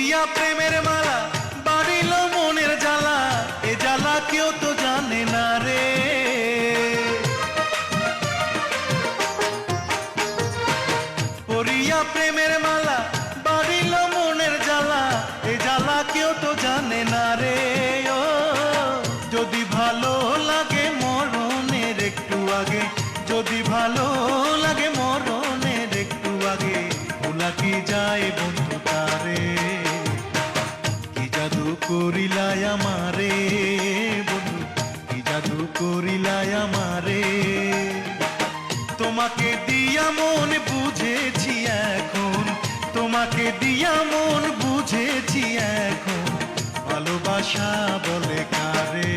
পরিয়া প্রেমের মালা বাড়িল মনের জ্বালা, এ জ্বালা কেউ তো জানে না রে। পরিয়া প্রেমের মালা বাড়িল মনের জ্বালা, এ জ্বালা কেউ তো জানে না রে। ও যদি ভালো লাগে মরণের একটু আগে, যদি ভালো লাগে মরণের একটু আগে, ভোলা কি যায় বন্ধু তারে? কি জাদু করিলাই আমারে বন্ধু, কি জাদু করিলাই আমারে। তোমাকে দিয়া মন বুঝেছি এখন, তোমাকে দিয়া মন বুঝেছি এখন, ভালোবাসা বলে কারে।